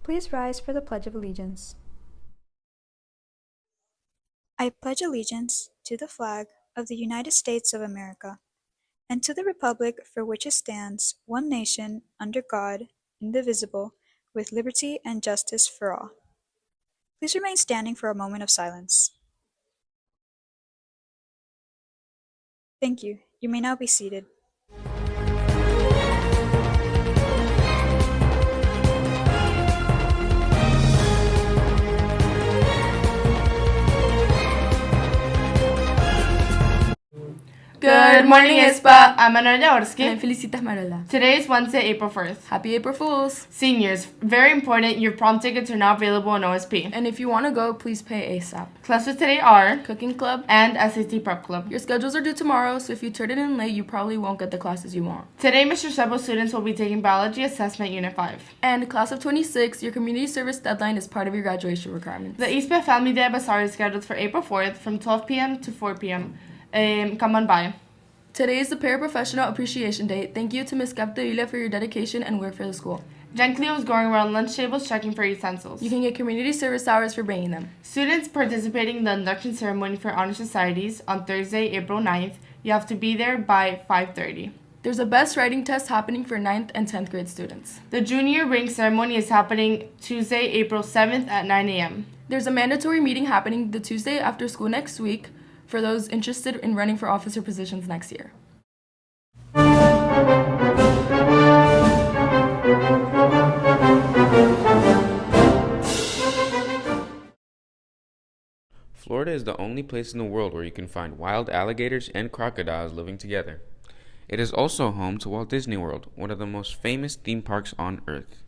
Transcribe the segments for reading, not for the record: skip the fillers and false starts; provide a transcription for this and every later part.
Please rise for the Pledge of Allegiance. I pledge allegiance to the flag of the United States of America and to the republic for which it stands, one nation, under God, indivisible, with liberty and justice for all. Please remain standing for a moment of silence. Thank you. You may now be seated. Good morning, ISPA. I'm Manuel Jaworski. And I'm Felicitas Marola. Today is Wednesday, April 1st. Happy April Fools! Seniors, very important, your prom tickets are now available on OSP. And if you want to go, please pay ASAP. Classes today are Cooking Club and SAT Prep Club. Your schedules are due tomorrow, so if you turn it in late, you probably won't get the classes you want. Today, Mr. Sebo students will be taking Biology Assessment Unit 5. And Class of 26, your community service deadline is part of your graduation requirements. The ISPA Family Day Bazaar is scheduled for April 4th from 12 p.m. to 4 p.m. Come on by. Today is the Paraprofessional Appreciation Day. Thank you to Ms. Capdevila for your dedication and work for the school. Jen Cleo is going around lunch tables checking for utensils. You can get community service hours for bringing them. Students participating in the induction ceremony for honor societies on Thursday, April 9th, you have to be there by 5:30. There's a best writing test happening for 9th and 10th grade students. The junior ring ceremony is happening Tuesday, April 7th at 9 a.m. There's a mandatory meeting happening the Tuesday after school next week for those interested in running for officer positions next year. Florida is the only place in the world where you can find wild alligators and crocodiles living together. It is also home to Walt Disney World, one of the most famous theme parks on Earth.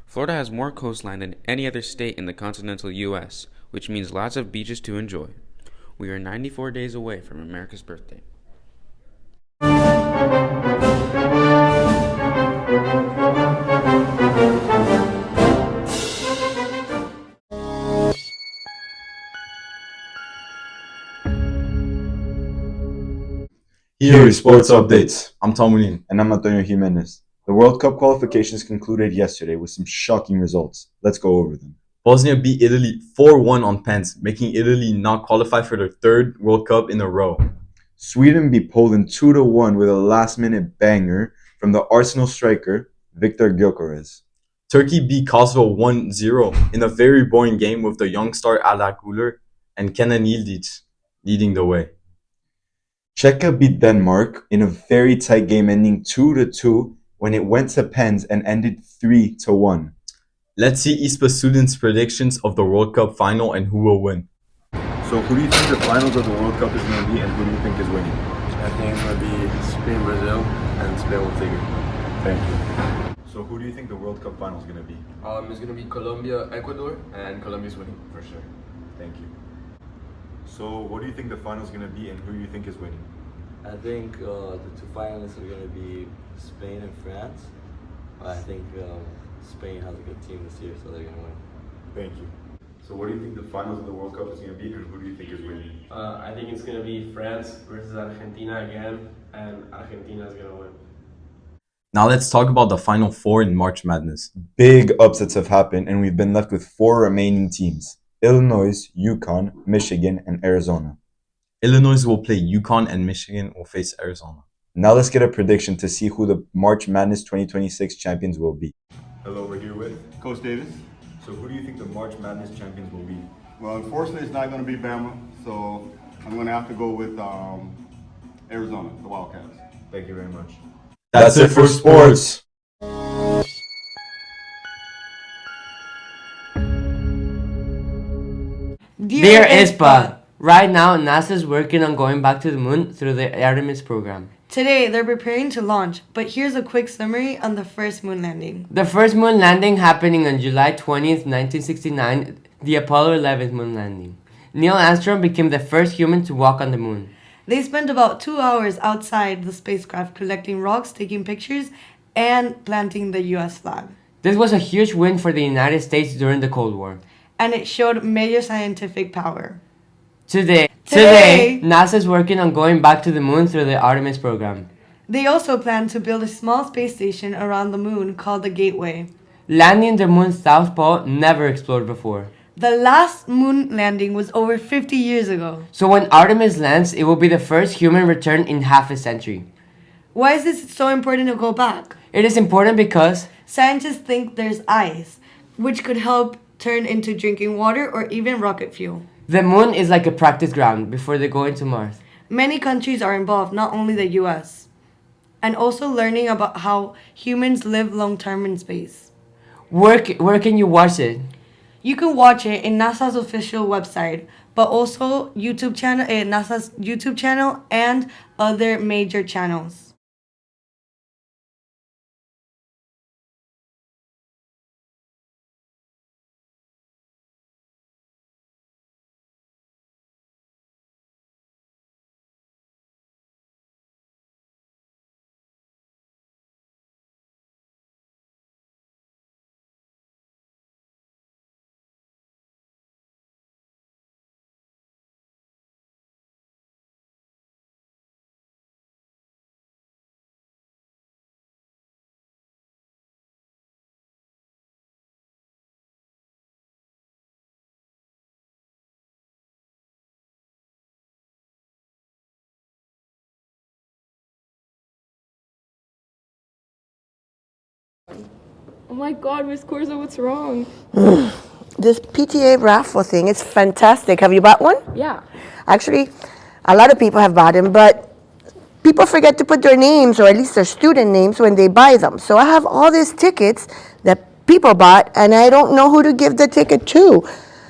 Florida has more coastline than any other state in the continental U.S., which means lots of beaches to enjoy. We are 94 days away from America's birthday. Here is Sports Updates. I'm Tamunin. And I'm Antonio Jimenez. The World Cup qualifications concluded yesterday with some shocking results. Let's go over them. Bosnia beat Italy 4-1 on pens, making Italy not qualify for their third World Cup in a row. Sweden beat Poland 2-1 with a last-minute banger from the Arsenal striker, Viktor Gyökeres. Turkey beat Kosovo 1-0 in a very boring game with the young star Ala Güler and Kenan Yildiz leading the way. Czechia beat Denmark in a very tight game ending 2-2 when it went to pens and ended 3-1. Let's see ISPA students' predictions of the World Cup final and who will win. So who do you think the finals of the World Cup is going to be and who do you think is winning? I think it's going to be Spain, Brazil, and Spain will take it. Thank you. So who do you think the World Cup final is going to be? It's going to be Colombia, Ecuador, and Colombia's winning for sure. Thank you. So what do you think the final is going to be and who do you think is winning? I think the two finalists are going to be Spain and France. I think Spain has a good team this year, so they're going to win. Thank you. So what do you think the finals of the World Cup is going to be and who do you think is winning? I think it's going to be France versus Argentina again, and Argentina is going to win. Now let's talk about the Final Four in March Madness. Big upsets have happened and we've been left with 4 remaining teams: Illinois, UConn, Michigan, and Arizona. Illinois will play UConn and Michigan will face Arizona. Now let's get a prediction to see who the March Madness 2026 champions will be. Hello, we're here with Coach Davis. So who do you think the March Madness champions will be? Well, unfortunately, it's not going to be Bama, so I'm going to have to go with Arizona, the Wildcats. Thank you very much. That's it for sports. Dear ISPA, right now NASA is working on going back to the moon through the Artemis program. Today, they're preparing to launch, but here's a quick summary on the first moon landing. The first moon landing happening on July 20th, 1969, the Apollo 11th moon landing. Neil Armstrong became the first human to walk on the moon. They spent about 2 hours outside the spacecraft collecting rocks, taking pictures, and planting the US flag. This was a huge win for the United States during the Cold War. And it showed major scientific power. Today, NASA is working on going back to the moon through the Artemis program. They also plan to build a small space station around the moon called the Gateway. landing the moon's south pole never explored before. The last moon landing was over 50 years ago. So when Artemis lands, it will be the first human return in half a century. Why is this so important to go back? It is important because Scientists think there's ice, which could help turn into drinking water or even rocket fuel. the moon is like a practice ground before they go into Mars. Many countries are involved, not only the US, and also learning about how humans live long term in space. Where can you watch it? You can watch it in NASA's official website, but also NASA's YouTube channel and other major channels. Oh my god, Miss Corzo, what's wrong? This PTA raffle thing is fantastic. Have you bought one? Yeah. Actually, a lot of people have bought them, but people forget to put their names, or at least their student names, when they buy them. So I have all these tickets that people bought, and I don't know who to give the ticket to.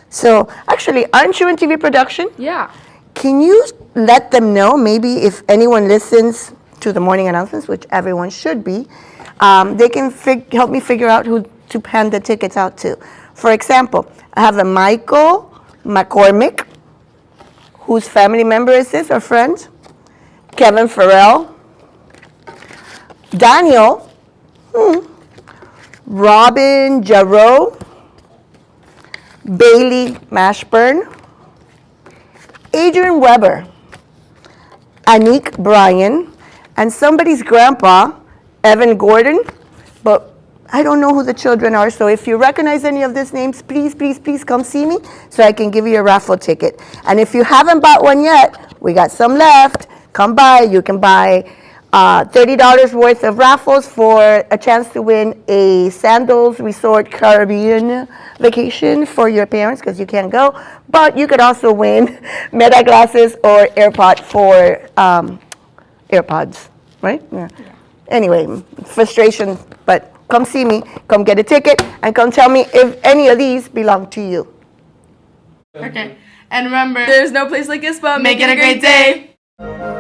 So actually, aren't you in TV production? Yeah. Can you let them know, maybe if anyone listens to the morning announcements, which everyone should be, they can help me figure out who to hand the tickets out to. For example, I have a Michael McCormick, whose family member is this, or friend? Kevin Farrell, Daniel, Robin Jarreau, Bailey Mashburn, Adrian Weber, Anik Bryan, and somebody's grandpa, Evan Gordon, but I don't know who the children are, so if you recognize any of these names, please, please, please come see me so I can give you a raffle ticket. And if you haven't bought one yet, we got some left. Come by. You can buy $30 worth of raffles for a chance to win a Sandals Resort Caribbean vacation for your parents, because you can't go. But you could also win Meta glasses or AirPod for AirPods, right? Yeah. Anyway, frustration, but come see me, come get a ticket, and come tell me if any of these belong to you. Okay. And remember, there's no place like ISPA. Make it a great day.